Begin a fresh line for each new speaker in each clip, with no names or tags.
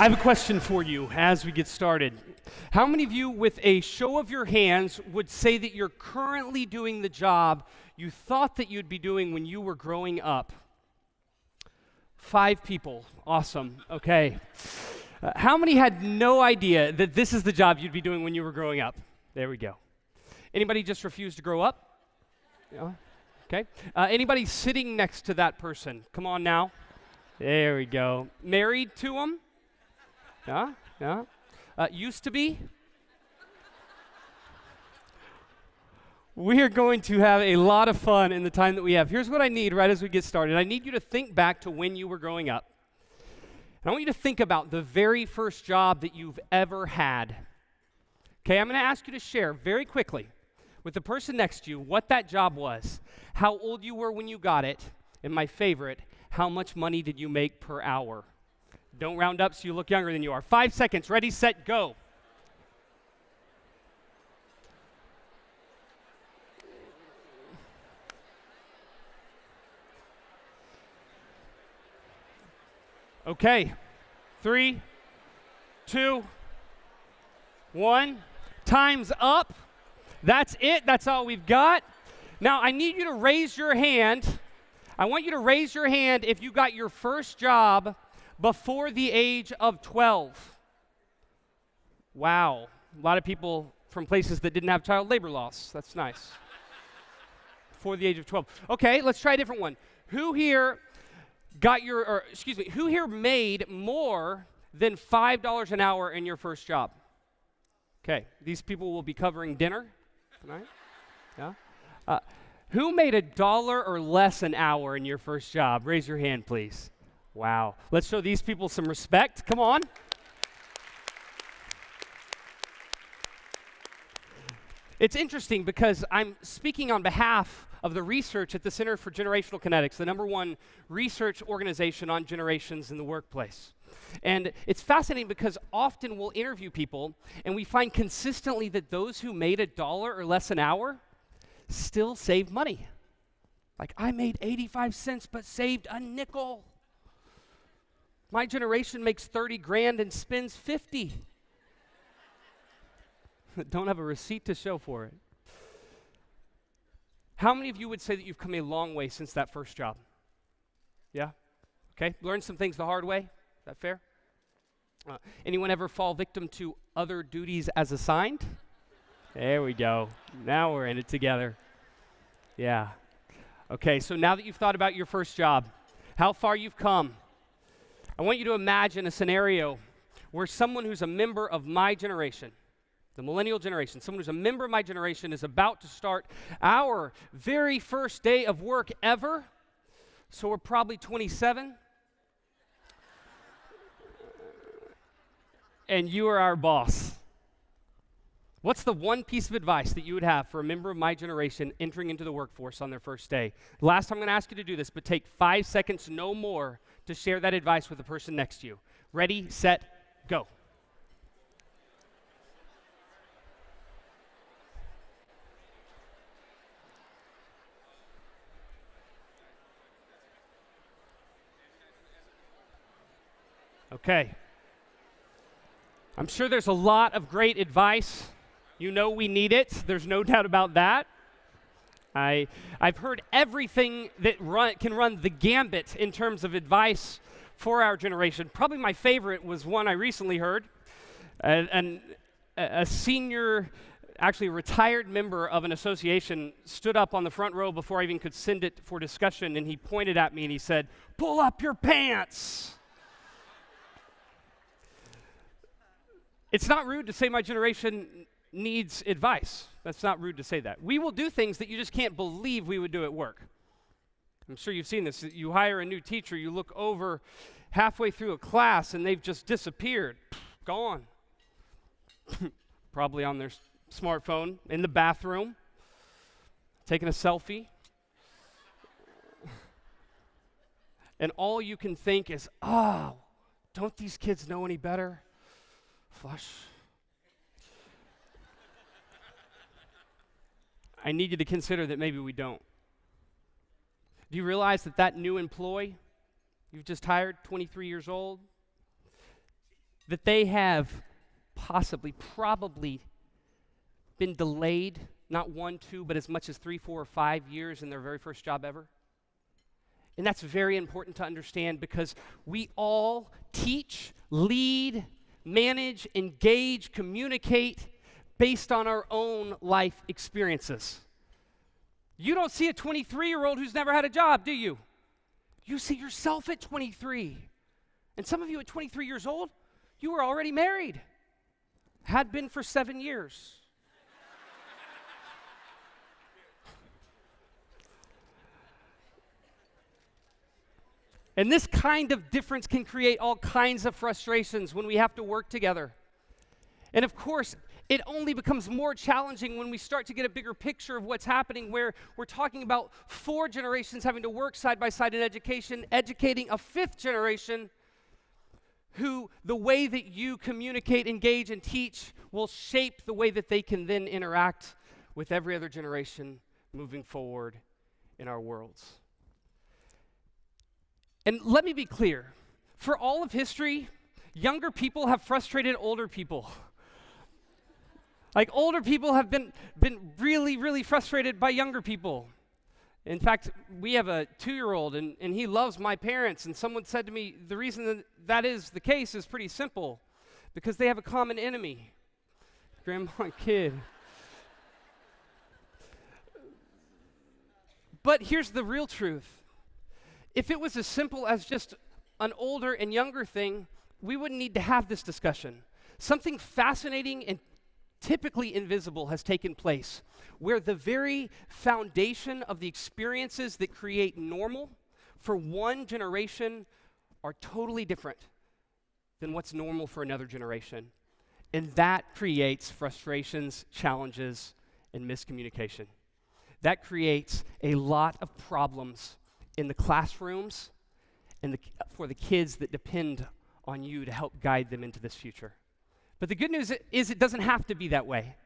I have a question for you as we get started. How many of you, with a show of your hands, would say that you're currently doing the job you thought that you'd be doing when you were growing up? 5 people. Awesome. Okay. How many had no idea that this is the job you'd be doing when you were growing up? There we go. Anybody just refuse to grow up? Yeah. Okay. Anybody sitting next to that person? Come on now. There we go. Married to them? Yeah, yeah. Used to be? We are going to have a lot of fun in the time that we have. Here's what I need right as we get started. I need you to think back to when you were growing up. And I want you to think about the very first job that you've ever had. Okay, I'm going to ask you to share very quickly with the person next to you what that job was, how old you were when you got it, and my favorite, how much money did you make per hour? Don't round up so you look younger than you are. 5 seconds. Ready, set, go. Okay. 3, 2, 1. Time's up. That's it. That's all we've got. Now, I need you to raise your hand. I want you to raise your hand if you got your first job before the age of 12. Wow. A lot of people from places that didn't have child labor laws. That's nice. Before the age of 12. Okay, let's try a different one. Who here who here made more than $5 an hour in your first job? Okay, these people will be covering dinner tonight. Yeah. Who made $1 or less an hour in your first job? Raise your hand, please. Wow. Let's show these people some respect. Come on. It's interesting because I'm speaking on behalf of the research at the Center for Generational Kinetics, the #1 research organization on generations in the workplace. And it's fascinating because often we'll interview people and we find consistently that those who made $1 or less an hour still save money. Like, I made 85 cents but saved a nickel. My generation makes 30 grand and spends 50. Don't have a receipt to show for it. How many of you would say that you've come a long way since that first job? Yeah? Okay, learned some things the hard way. Is that fair? Anyone ever fall victim to other duties as assigned? There we go. Now we're in it together. Yeah. Okay, so now that you've thought about your first job, how far you've come, I want you to imagine a scenario where someone who's a member of my generation, the millennial generation, someone who's a member of my generation is about to start our very first day of work ever. So we're probably 27. And you are our boss. What's the one piece of advice that you would have for a member of my generation entering into the workforce on their first day? Last time I'm going to ask you to do this, but take 5 seconds, no more, to share that advice with the person next to you. Ready, set, go. Okay. I'm sure there's a lot of great advice. You know we need it. There's no doubt about that. I've heard everything that can run the gambit in terms of advice for our generation. Probably my favorite was one I recently heard. A senior, actually a retired member of an association stood up on the front row before I even could send it for discussion, and he pointed at me and he said, "Pull up your pants." It's not rude to say my generation needs advice. That's not rude to say that. We will do things that you just can't believe we would do at work. I'm sure you've seen this. You hire a new teacher, you look over halfway through a class, and they've just disappeared. Gone. Probably on their smartphone, in the bathroom, taking a selfie. And all you can think is, oh, don't these kids know any better? Flush. I need you to consider that maybe we don't. Do you realize that that new employee you've just hired, 23 years old, that they have possibly, probably been delayed, not 1, 2, but as much as 3, 4, or 5 years in their very first job ever? And that's very important to understand because we all teach, lead, manage, engage, communicate based on our own life experiences. You don't see a 23-year-old who's never had a job, do you? You see yourself at 23. And some of you at 23 years old, you were already married. Had been for 7 years. And this kind of difference can create all kinds of frustrations when we have to work together. And of course, it only becomes more challenging when we start to get a bigger picture of what's happening, where we're talking about 4 generations having to work side by side in education, educating a 5th generation who the way that you communicate, engage, and teach will shape the way that they can then interact with every other generation moving forward in our worlds. And let me be clear, for all of history, younger people have frustrated older people. Like older people have been really, really frustrated by younger people. In fact, we have a 2-year-old and he loves my parents, and someone said to me, the reason that is the case is pretty simple, because they have a common enemy, grandma and kid. But here's the real truth. If it was as simple as just an older and younger thing, we wouldn't need to have this discussion. Something fascinating and typically invisible has taken place, where the very foundation of the experiences that create normal for one generation are totally different than what's normal for another generation. And that creates frustrations, challenges, and miscommunication. That creates a lot of problems in the classrooms and for the kids that depend on you to help guide them into this future. But the good news is it doesn't have to be that way.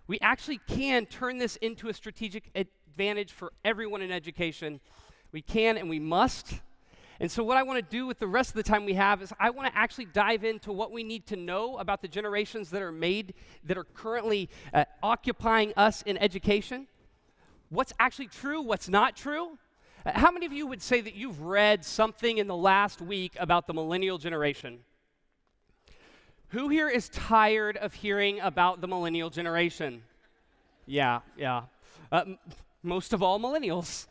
We actually can turn this into a strategic advantage for everyone in education. We can and we must. And so what I want to do with the rest of the time we have is I want to actually dive into what we need to know about the generations that are currently occupying us in education. What's actually true, what's not true. How many of you would say that you've read something in the last week about the millennial generation? Who here is tired of hearing about the millennial generation? Yeah. Most of all millennials.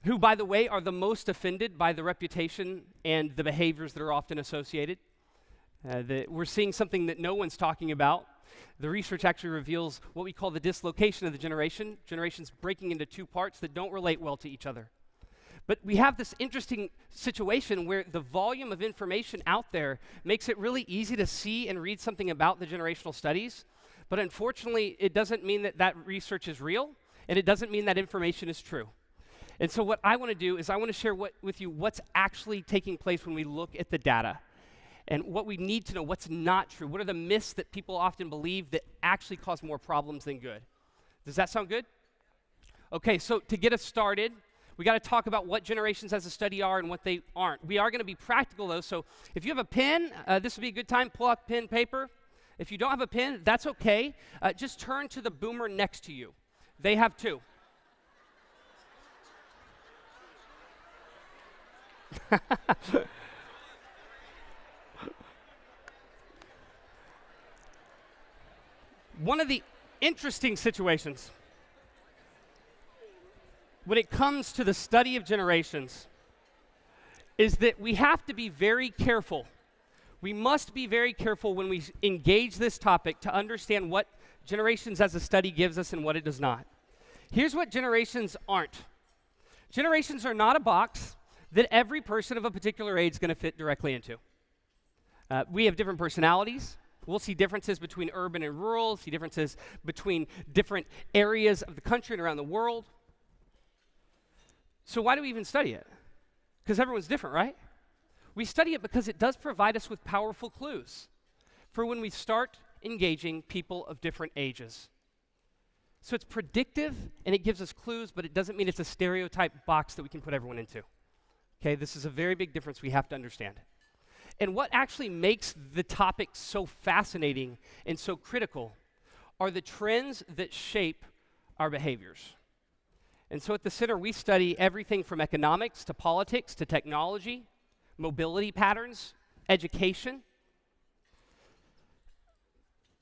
Who, by the way, are the most offended by the reputation and the behaviors that are often associated. We're seeing something that no one's talking about. The research actually reveals what we call the dislocation of the generations breaking into 2 parts that don't relate well to each other. But we have this interesting situation where the volume of information out there makes it really easy to see and read something about the generational studies. But unfortunately, it doesn't mean that that research is real, and it doesn't mean that information is true. And so what I want to do is I want to share with you what's actually taking place when we look at the data. And what we need to know, what's not true. What are the myths that people often believe that actually cause more problems than good? Does that sound good? Okay, so to get us started, we got to talk about what generations as a study are and what they aren't. We are going to be practical, though, so if you have a pen, this would be a good time. Pull out pen, paper. If you don't have a pen, that's okay. Just turn to the boomer next to you. They have 2. One of the interesting situations when it comes to the study of generations is that we have to be very careful. We must be very careful when we engage this topic to understand what generations as a study gives us and what it does not. Here's what generations aren't. Generations are not a box that every person of a particular age is going to fit directly into. We have different personalities. We'll see differences between urban and rural, see differences between different areas of the country and around the world. So why do we even study it? Because everyone's different, right? We study it because it does provide us with powerful clues for when we start engaging people of different ages. So it's predictive and it gives us clues, but it doesn't mean it's a stereotype box that we can put everyone into. Okay, this is a very big difference we have to understand. And what actually makes the topic so fascinating and so critical are the trends that shape our behaviors. And so at the center, we study everything from economics to politics to technology, mobility patterns, education.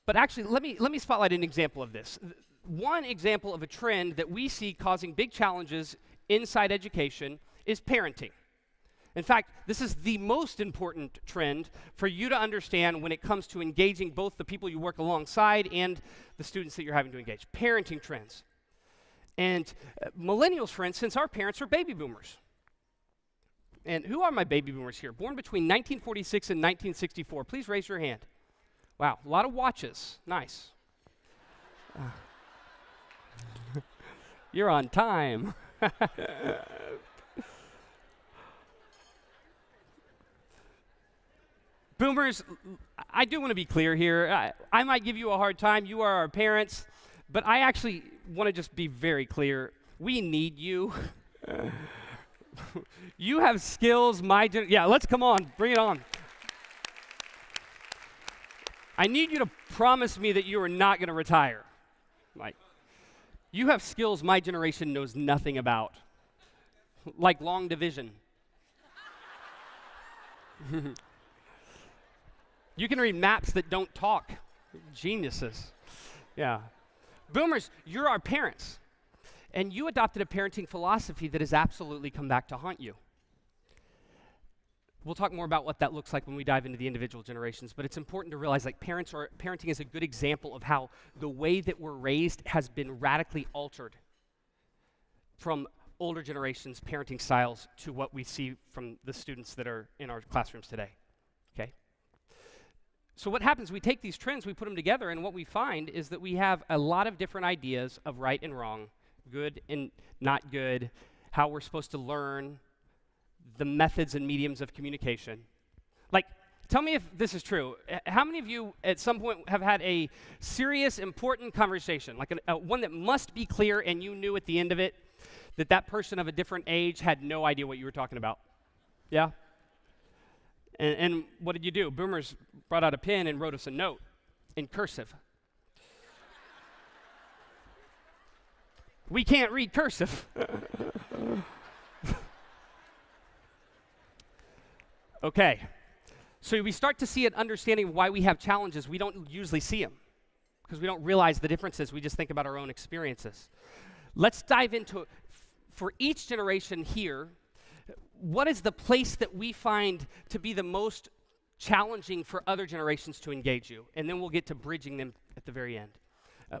But actually, let me spotlight an example of this. One example of a trend that we see causing big challenges inside education is parenting. In fact, this is the most important trend for you to understand when it comes to engaging both the people you work alongside and the students that you're having to engage. Parenting trends. And millennials, for instance, our parents are baby boomers. And who are my baby boomers here? Born between 1946 and 1964. Please raise your hand. Wow, a lot of watches. Nice. You're on time. Boomers, I do want to be clear here. I might give you a hard time. You are our parents. But I actually want to just be very clear. We need you. You have skills. Yeah, let's come on. Bring it on. I need you to promise me that you are not going to retire. Like, you have skills my generation knows nothing about. Like long division. You can read maps that don't talk. Geniuses. Yeah. Boomers, you're our parents. And you adopted a parenting philosophy that has absolutely come back to haunt you. We'll talk more about what that looks like when we dive into the individual generations, but it's important to realize like parenting is a good example of how the way that we're raised has been radically altered from older generations' parenting styles to what we see from the students that are in our classrooms today. Okay? So what happens, we take these trends, we put them together, and what we find is that we have a lot of different ideas of right and wrong, good and not good, how we're supposed to learn, the methods and mediums of communication. Like, tell me if this is true. How many of you at some point have had a serious, important conversation, like one that must be clear and you knew at the end of it that that person of a different age had no idea what you were talking about? Yeah? And what did you do? Boomers brought out a pen and wrote us a note in cursive. We can't read cursive. Okay. So we start to see an understanding of why we have challenges. We don't usually see them because we don't realize the differences. We just think about our own experiences. Let's dive into, for each generation here, what is the place that we find to be the most challenging for other generations to engage you? And then we'll get to bridging them at the very end.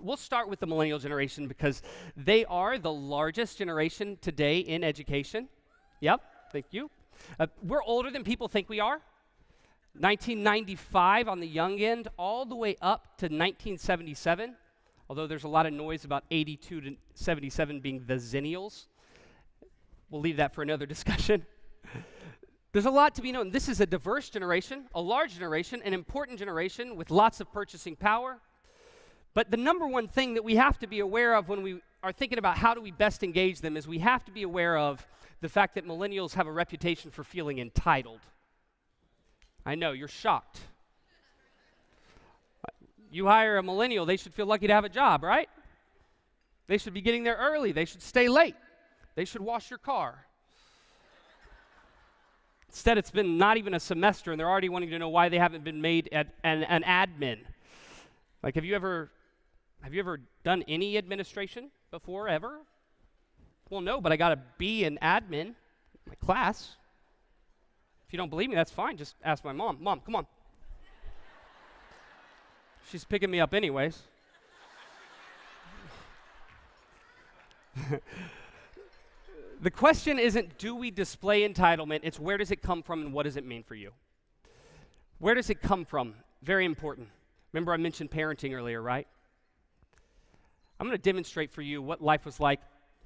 We'll start with the millennial generation because they are the largest generation today in education. Yep, thank you. We're older than people think we are. 1995 on the young end, all the way up to 1977, although there's a lot of noise about 82 to 77 being the Zennials. We'll leave that for another discussion. There's a lot to be known. This is a diverse generation, a large generation, an important generation with lots of purchasing power. But the number one thing that we have to be aware of when we are thinking about how do we best engage them is we have to be aware of the fact that millennials have a reputation for feeling entitled. I know, you're shocked. You hire a millennial, they should feel lucky to have a job, right? They should be getting there early. They should stay late. They should wash your car. Instead, it's been not even a semester, and they're already wanting to know why they haven't been made an admin. Like, have you ever done any administration before, ever? Well, no, but I got to be an admin in my class. If you don't believe me, that's fine. Just ask my mom. Mom, come on. She's picking me up anyways. The question isn't, do we display entitlement? It's where does it come from and what does it mean for you? Where does it come from? Very important. Remember I mentioned parenting earlier, right? I'm going to demonstrate for you what life was like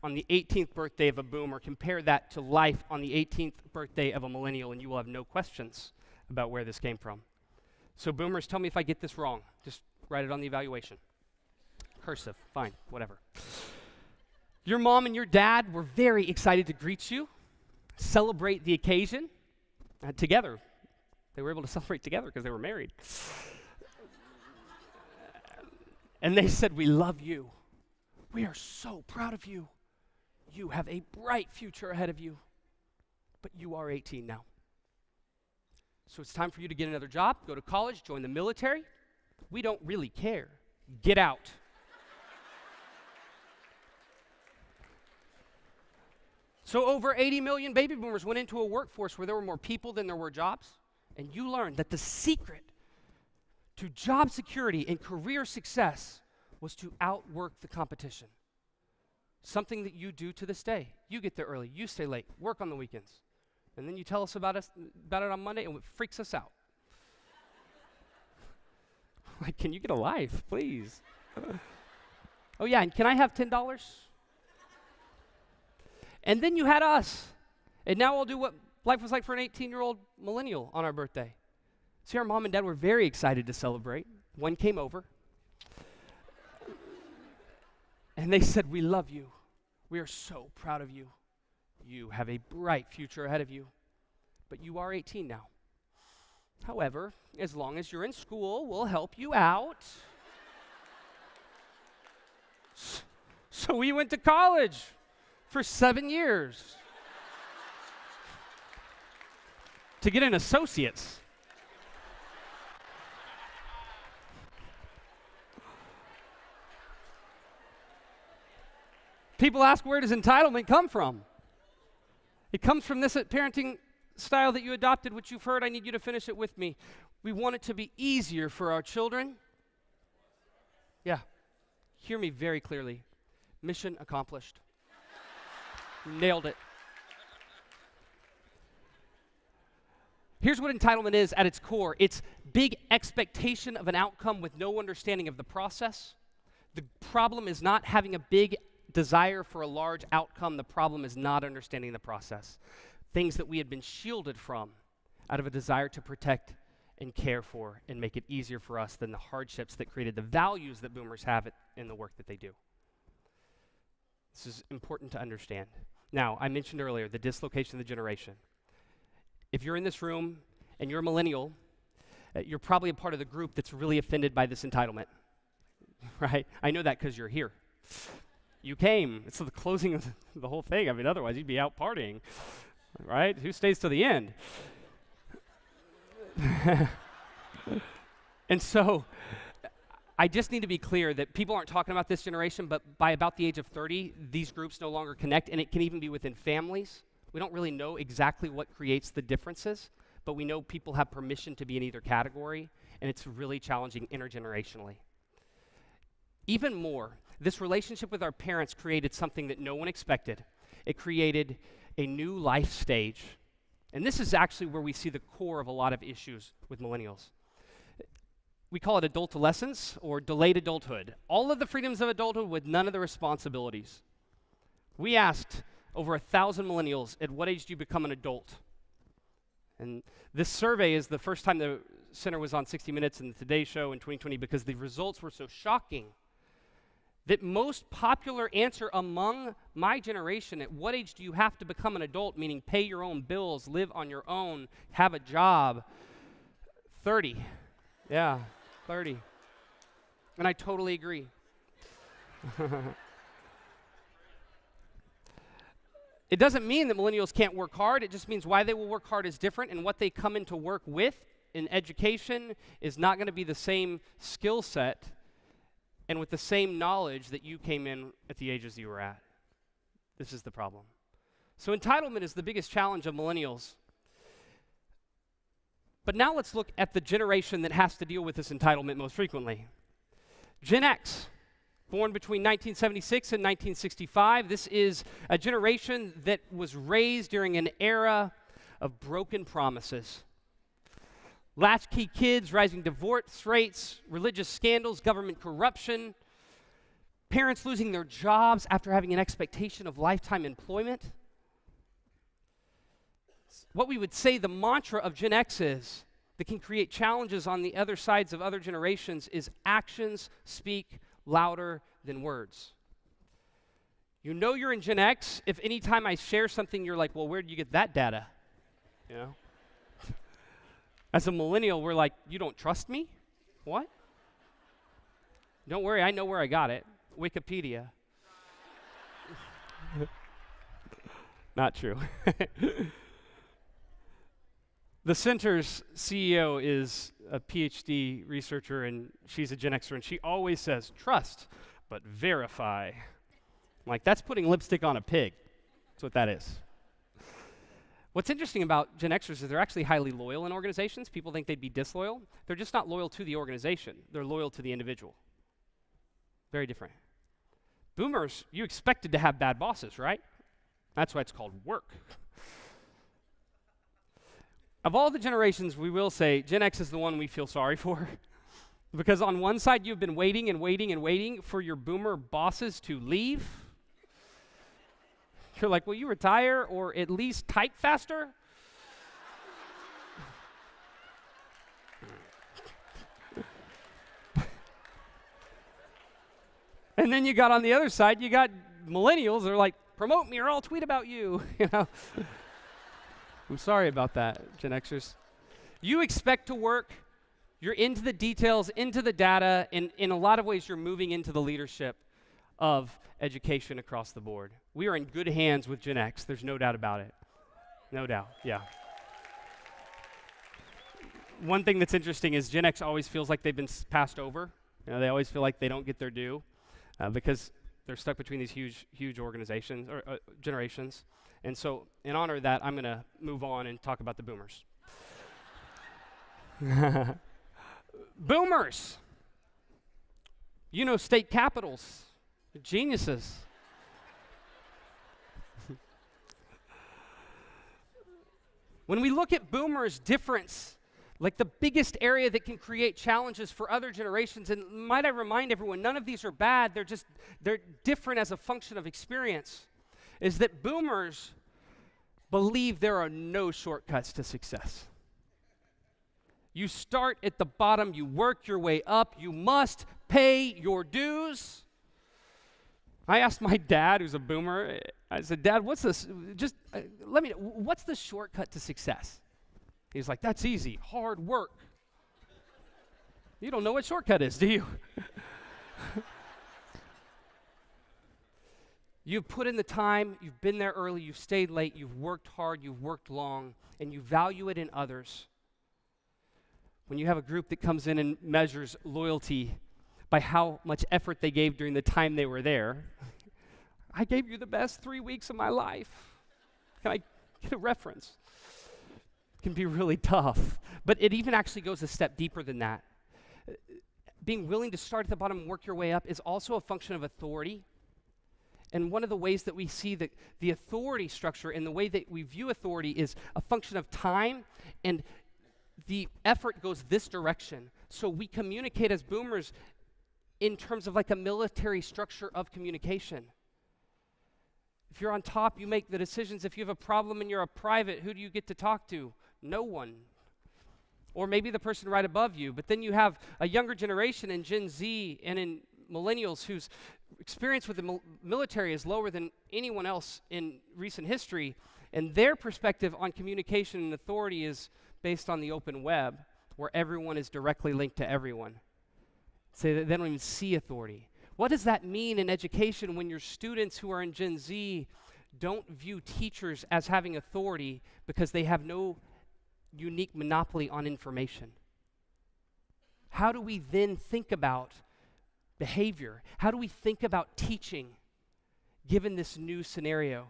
on the 18th birthday of a boomer. Compare that to life on the 18th birthday of a millennial, and you will have no questions about where this came from. So boomers, tell me if I get this wrong. Just write it on the evaluation. Cursive, fine, whatever. Your mom and your dad were very excited to greet you, celebrate the occasion together. They were able to celebrate together because they were married. And they said, "We love you. We are so proud of you. You have a bright future ahead of you. But you are 18 now. So it's time for you to get another job, go to college, join the military. We don't really care. Get out." So over 80 million baby boomers went into a workforce where there were more people than there were jobs. And you learned that the secret to job security and career success was to outwork the competition. Something that you do to this day. You get there early, you stay late, work on the weekends. And then you tell us about it on Monday, and it freaks us out. Like, can you get a life, please? Oh yeah, and can I have $10? And then you had us. And now we'll do what life was like for an 18-year-old millennial on our birthday. See, our mom and dad were very excited to celebrate. One came over. And they said, "We love you. We are so proud of you. You have a bright future ahead of you. But you are 18 now. However, as long as you're in school, we'll help you out." So we went to college for 7 years to get an associate's. People ask, where does entitlement come from? It comes from this parenting style that you adopted, which you've heard. I need you to finish it with me. We want it to be easier for our children. Yeah. Hear me very clearly. Mission accomplished. Nailed it. Here's what entitlement is at its core. It's big expectation of an outcome with no understanding of the process. The problem is not having a big desire for a large outcome. The problem is not understanding the process. Things that we had been shielded from out of a desire to protect and care for and make it easier for us than the hardships that created the values that boomers have in the work that they do. This is important to understand. Now, I mentioned earlier the dislocation of the generation. If you're in this room and you're a millennial, you're probably a part of the group that's really offended by this entitlement, right? I know that because you're here. You came. It's the closing of the whole thing. I mean, otherwise you'd be out partying, right? Who stays to the end? And so I just need to be clear that people aren't talking about this generation, but by about the age of 30, these groups no longer connect, and it can even be within families. We don't really know exactly what creates the differences, but we know people have permission to be in either category, and it's really challenging intergenerationally. Even more, this relationship with our parents created something that no one expected. It created a new life stage. And this is actually where we see the core of a lot of issues with millennials. We call it adultolescence or delayed adulthood. All of the freedoms of adulthood with none of the responsibilities. We asked over 1,000 millennials, at what age do you become an adult? And this survey is the first time the center was on 60 Minutes and the Today Show in 2020 because the results were so shocking. That most popular answer among my generation, at what age do you have to become an adult, meaning pay your own bills, live on your own, have a job? 30. Yeah, 30. And I totally agree. It doesn't mean that millennials can't work hard. It just means why they will work hard is different, and what they come into work with in education is not going to be the same skill set and with the same knowledge that you came in at the ages you were at. This is the problem. So entitlement is the biggest challenge of millennials. But now let's look at the generation that has to deal with this entitlement most frequently. Gen X, born between 1976 and 1965. This is a generation that was raised during an era of broken promises. Latchkey kids, rising divorce rates, religious scandals, government corruption, parents losing their jobs after having an expectation of lifetime employment. What we would say the mantra of Gen X is, that can create challenges on the other sides of other generations, is actions speak louder than words. You know you're in Gen X if anytime I share something, you're like, well, where did you get that data? You know? As a millennial, we're like, you don't trust me? What? Don't worry, I know where I got it. Wikipedia. Not true. The center's CEO is a PhD researcher, and she's a Gen Xer, and she always says, trust, but verify. I'm like, that's putting lipstick on a pig. That's what that is. What's interesting about Gen Xers is they're actually highly loyal in organizations. People think they'd be disloyal. They're just not loyal to the organization. They're loyal to the individual. Very different. Boomers, you expected to have bad bosses, right? That's why it's called work. Of all the generations, we will say Gen X is the one we feel sorry for. Because on one side, you've been waiting and waiting and waiting for your boomer bosses to leave. You're like, will you retire or at least type faster? And then you got on the other side, you got millennials that are like, promote me or I'll tweet about you. I'm sorry about that, Gen Xers. You expect to work, you're into the details, into the data, and in a lot of ways you're moving into the leadership of education across the board. We are in good hands with Gen X, there's no doubt about it. No doubt, yeah. One thing that's interesting is Gen X always feels like they've been passed over. They always feel like they don't get their due because they're stuck between these huge organizations or generations. And so, in honor of that, I'm going to move on and talk about the boomers. Boomers! You know state capitals. Geniuses. When we look at boomers' difference, like the biggest area that can create challenges for other generations, and might I remind everyone, none of these are bad, they're different as a function of experience, is that boomers believe there are no shortcuts to success. You start at the bottom, you work your way up, you must pay your dues. I asked my dad, who's a boomer, I said, Dad, what's this? Let me know, what's the shortcut to success? He's like, that's easy, hard work. You don't know what shortcut is, do you? You've put in the time, you've been there early, you've stayed late, you've worked hard, you've worked long, and you value it in others. When you have a group that comes in and measures loyalty by how much effort they gave during the time they were there, I gave you the best 3 weeks of my life. Can I get a reference? It can be really tough, but it even actually goes a step deeper than that. Being willing to start at the bottom and work your way up is also a function of authority. And one of the ways that we see the authority structure and the way that we view authority is a function of time, and the effort goes this direction. So we communicate as boomers in terms of like a military structure of communication. If you're on top, you make the decisions. If you have a problem and you're a private, who do you get to talk to? No one. Or maybe the person right above you. But then you have a younger generation in Gen Z and in millennials whose experience with the military is lower than anyone else in recent history, and their perspective on communication and authority is based on the open web, where everyone is directly linked to everyone. So they don't even see authority. What does that mean in education when your students who are in Gen Z don't view teachers as having authority because they have no unique monopoly on information? How do we then think about behavior? How do we think about teaching given this new scenario?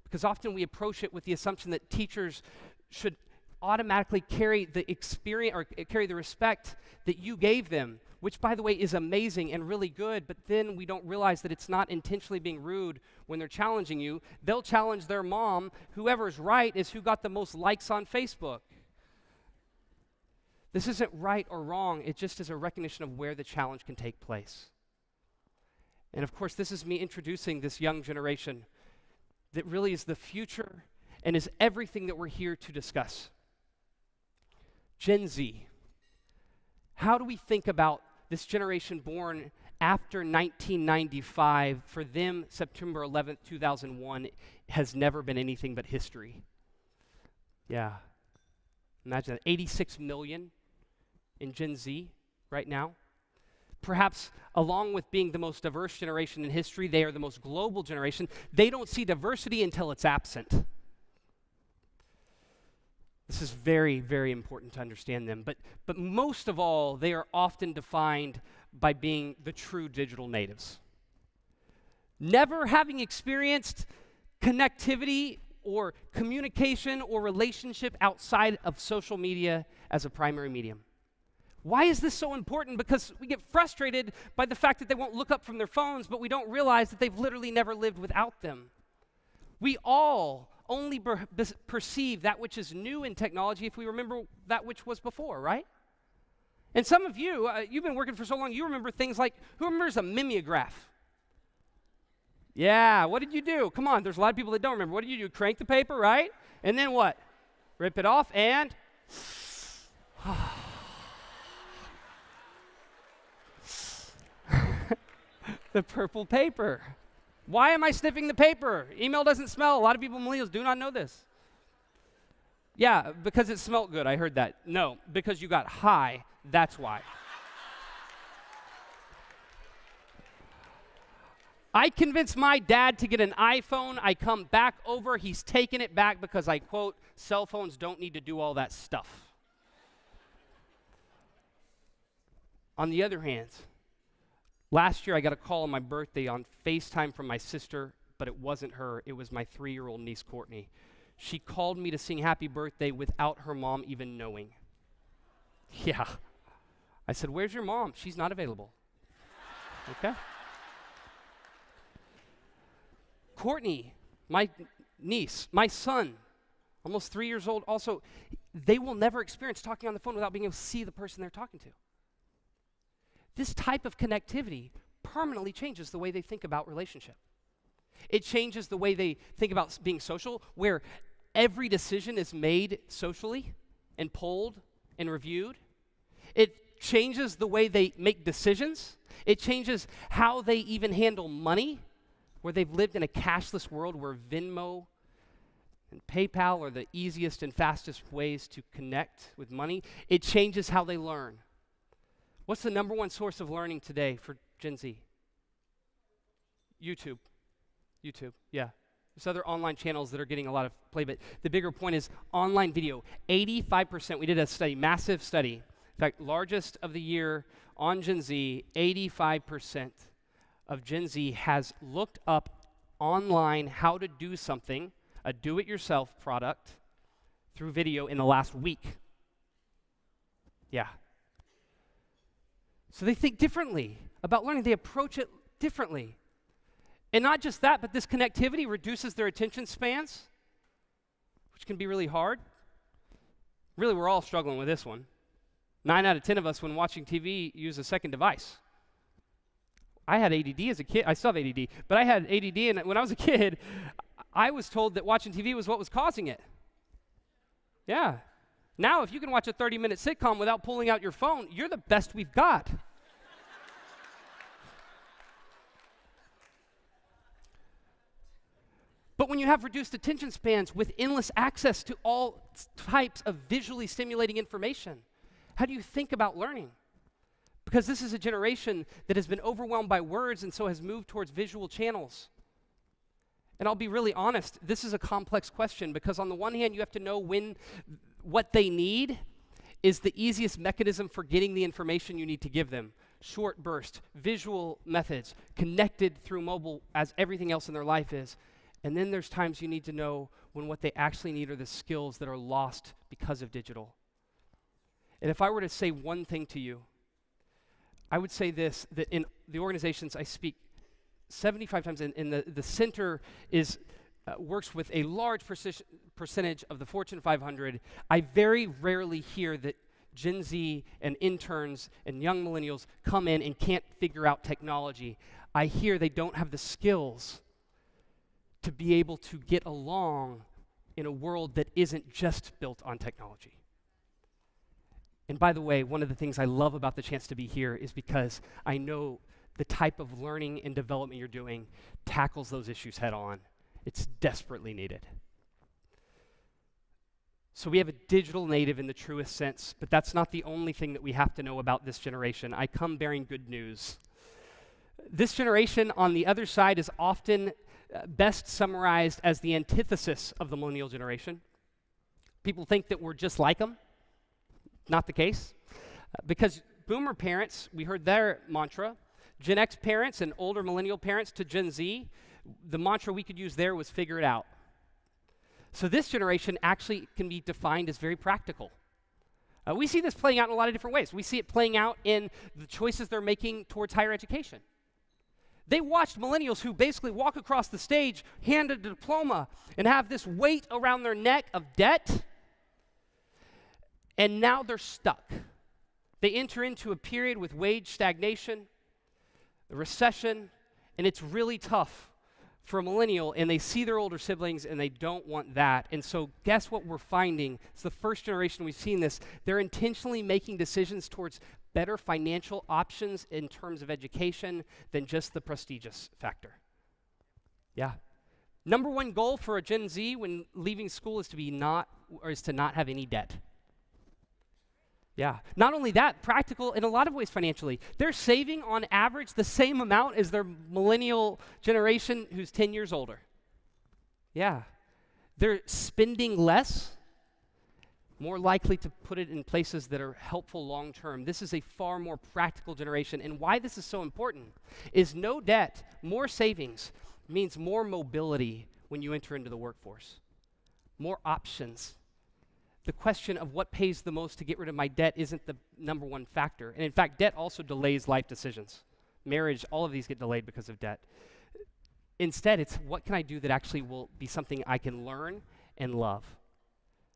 Because often we approach it with the assumption that teachers should automatically carry the experience or carry the respect that you gave them, which by the way is amazing and really good, but then we don't realize that it's not intentionally being rude when they're challenging you. They'll challenge their mom. Whoever's right is who got the most likes on Facebook. This isn't right or wrong, it just is a recognition of where the challenge can take place. And of course, this is me introducing this young generation that really is the future and is everything that we're here to discuss. Gen Z. How do we think about this generation born after 1995? For them, September 11th, 2001 has never been anything but history. Yeah. Imagine that, 86 million in Gen Z right now. Perhaps along with being the most diverse generation in history, they are the most global generation. They don't see diversity until it's absent. This is very, very important to understand them. But most of all, they are often defined by being the true digital natives. Never having experienced connectivity or communication or relationship outside of social media as a primary medium. Why is this so important? Because we get frustrated by the fact that they won't look up from their phones, but we don't realize that they've literally never lived without them. We all only perceive that which is new in technology if we remember that which was before, right? And some of you, you've been working for so long, you remember things like, who remembers a mimeograph? Yeah, what did you do? Come on, there's a lot of people that don't remember. What did you do? Crank the paper, right? And then what? Rip it off and... the purple paper. Why am I sniffing the paper? Email doesn't smell. A lot of people, millennials, do not know this. Yeah, because it smelled good. I heard that. No, because you got high. That's why. I convinced my dad to get an iPhone. I come back over. He's taken it back because I quote, cell phones don't need to do all that stuff. On the other hand, last year, I got a call on my birthday on FaceTime from my sister, but it wasn't her. It was my 3-year-old niece, Courtney. She called me to sing happy birthday without her mom even knowing. Yeah. I said, where's your mom? She's not available. Okay. Courtney, my niece, my son, almost 3 years old, also, they will never experience talking on the phone without being able to see the person they're talking to. This type of connectivity permanently changes the way they think about relationship. It changes the way they think about being social, where every decision is made socially and polled and reviewed. It changes the way they make decisions. It changes how they even handle money, where they've lived in a cashless world where Venmo and PayPal are the easiest and fastest ways to connect with money. It changes how they learn. What's the number one source of learning today for Gen Z? YouTube. YouTube, yeah. There's other online channels that are getting a lot of play, but the bigger point is online video. 85%, we did a study, massive study. In fact, largest of the year on Gen Z, 85% of Gen Z has looked up online how to do something, a do-it-yourself product, through video in the last week. Yeah. So they think differently about learning. They approach it differently. And not just that, but this connectivity reduces their attention spans, which can be really hard. Really, we're all struggling with this one. 9 out of 10 of us, when watching TV, use a second device. I had ADD as a kid. I still have ADD, but I had ADD, and when I was a kid, I was told that watching TV was what was causing it. Yeah. Now, if you can watch a 30-minute sitcom without pulling out your phone, you're the best we've got. But when you have reduced attention spans with endless access to all types of visually stimulating information, how do you think about learning? Because this is a generation that has been overwhelmed by words and so has moved towards visual channels. And I'll be really honest, this is a complex question because on the one hand, you have to know what they need is the easiest mechanism for getting the information you need to give them. Short burst, visual methods, connected through mobile as everything else in their life is. And then there's times you need to know when what they actually need are the skills that are lost because of digital. And if I were to say one thing to you, I would say this, that in the organizations I speak 75 times, in the center is works with a large percentage of the Fortune 500. I very rarely hear that Gen Z and interns and young millennials come in and can't figure out technology. I hear they don't have the skills to be able to get along in a world that isn't just built on technology. And by the way, one of the things I love about the chance to be here is because I know the type of learning and development you're doing tackles those issues head on. It's desperately needed. So we have a digital native in the truest sense, but that's not the only thing that we have to know about this generation. I come bearing good news. This generation on the other side is often best summarized as the antithesis of the millennial generation. People think that we're just like them. Not the case. Because boomer parents, we heard their mantra. Gen X parents and older millennial parents to Gen Z, the mantra we could use there was figure it out. So this generation actually can be defined as very practical. We see this playing out in a lot of different ways. We see it playing out in the choices they're making towards higher education. They watched millennials who basically walk across the stage, hand a diploma, and have this weight around their neck of debt, and now they're stuck. They enter into a period with wage stagnation, a recession, and it's really tough for a millennial, and they see their older siblings, and they don't want that. And so guess what we're finding? It's the first generation we've seen this. They're intentionally making decisions towards better financial options in terms of education than just the prestigious factor. Yeah. Number one goal for a Gen Z when leaving school is to not have any debt. Yeah. Not only that, practical in a lot of ways financially. They're saving on average the same amount as their millennial generation who's 10 years older. Yeah. They're spending less, more likely to put it in places that are helpful long term. This is a far more practical generation. And why this is so important is no debt, more savings means more mobility when you enter into the workforce, more options. The question of what pays the most to get rid of my debt isn't the number one factor. And in fact, debt also delays life decisions. Marriage, all of these get delayed because of debt. Instead, it's what can I do that actually will be something I can learn and love.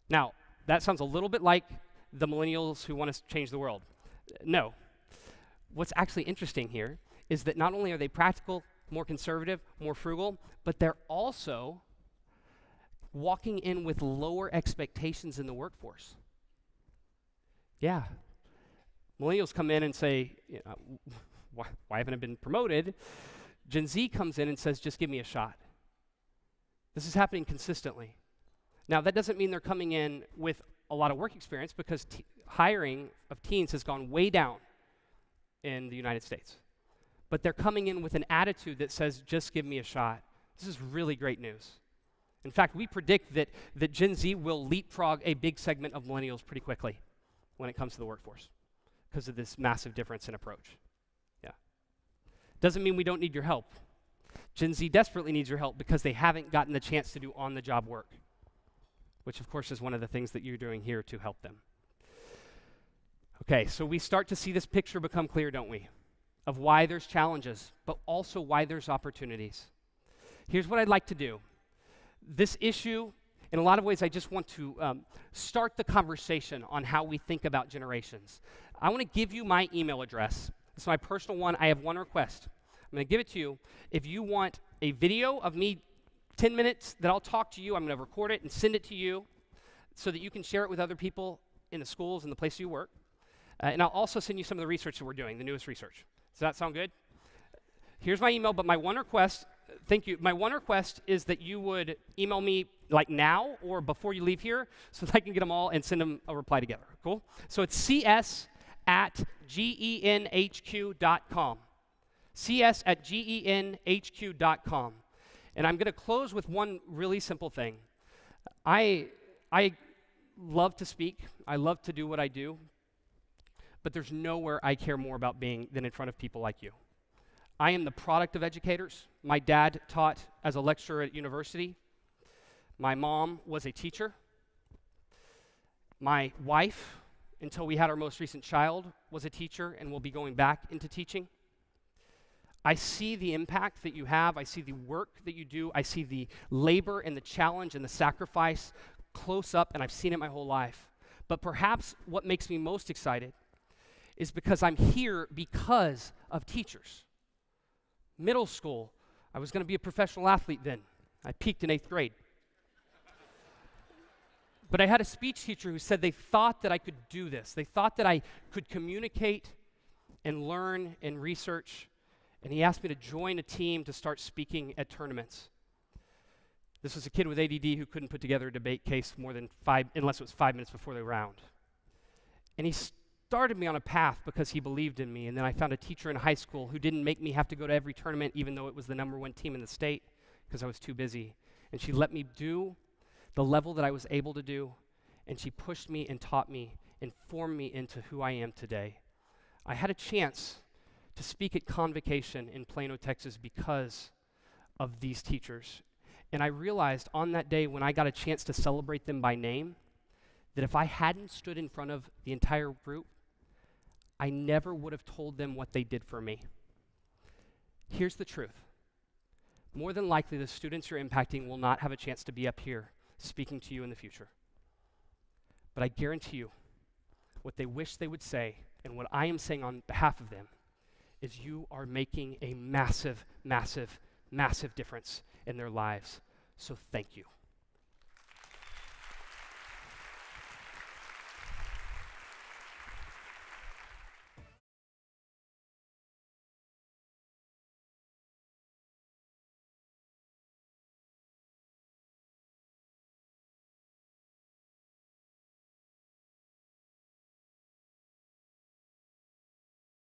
Now, that sounds a little bit like the millennials who want to change the world. No. What's actually interesting here is that not only are they practical, more conservative, more frugal, but they're also walking in with lower expectations in the workforce. Yeah. Millennials come in and say, why haven't I been promoted? Gen Z comes in and says, just give me a shot. This is happening consistently. Now, that doesn't mean they're coming in with a lot of work experience because hiring of teens has gone way down in the United States. But they're coming in with an attitude that says, just give me a shot. This is really great news. In fact, we predict that Gen Z will leapfrog a big segment of millennials pretty quickly when it comes to the workforce because of this massive difference in approach. Yeah. Doesn't mean we don't need your help. Gen Z desperately needs your help because they haven't gotten the chance to do on-the-job work, which of course is one of the things that you're doing here to help them. Okay, so we start to see this picture become clear, don't we? Of why there's challenges, but also why there's opportunities. Here's what I'd like to do. This issue, in a lot of ways, I just want to start the conversation on how we think about generations. I want to give you my email address. It's my personal one. I have one request. I'm going to give it to you. If you want a video of me, 10 minutes that I'll talk to you, I'm going to record it and send it to you so that you can share it with other people in the schools and the place you work. And I'll also send you some of the research that we're doing, the newest research. Does that sound good? Here's my email, but my one request, thank you. My one request is that you would email me like now or before you leave here so that I can get them all and send them a reply together. Cool? So it's cs@genhq.com. cs@genhq.com. And I'm going to close with one really simple thing. I love to speak. I love to do what I do. But there's nowhere I care more about being than in front of people like you. I am the product of educators. My dad taught as a lecturer at university. My mom was a teacher. My wife, until we had our most recent child, was a teacher and will be going back into teaching. I see the impact that you have. I see the work that you do. I see the labor and the challenge and the sacrifice close up, and I've seen it my whole life. But perhaps what makes me most excited is because I'm here because of teachers. Middle school, I was going to be a professional athlete then. I peaked in 8th grade. But I had a speech teacher who said they thought that I could do this. They thought that I could communicate and learn and research. And he asked me to join a team to start speaking at tournaments. This was a kid with ADD who couldn't put together a debate case more than unless it was 5 minutes before the round. And he started me on a path because he believed in me. And then I found a teacher in high school who didn't make me have to go to every tournament, even though it was the #1 team in the state, because I was too busy. And she let me do the level that I was able to do, and she pushed me and taught me and formed me into who I am today. I had a chance to speak at Convocation in Plano, Texas because of these teachers. And I realized on that day when I got a chance to celebrate them by name, that if I hadn't stood in front of the entire group, I never would have told them what they did for me. Here's the truth. More than likely, the students you're impacting will not have a chance to be up here speaking to you in the future. But I guarantee you, what they wish they would say, and what I am saying on behalf of them, is you are making a massive, massive, massive difference in their lives. So thank you.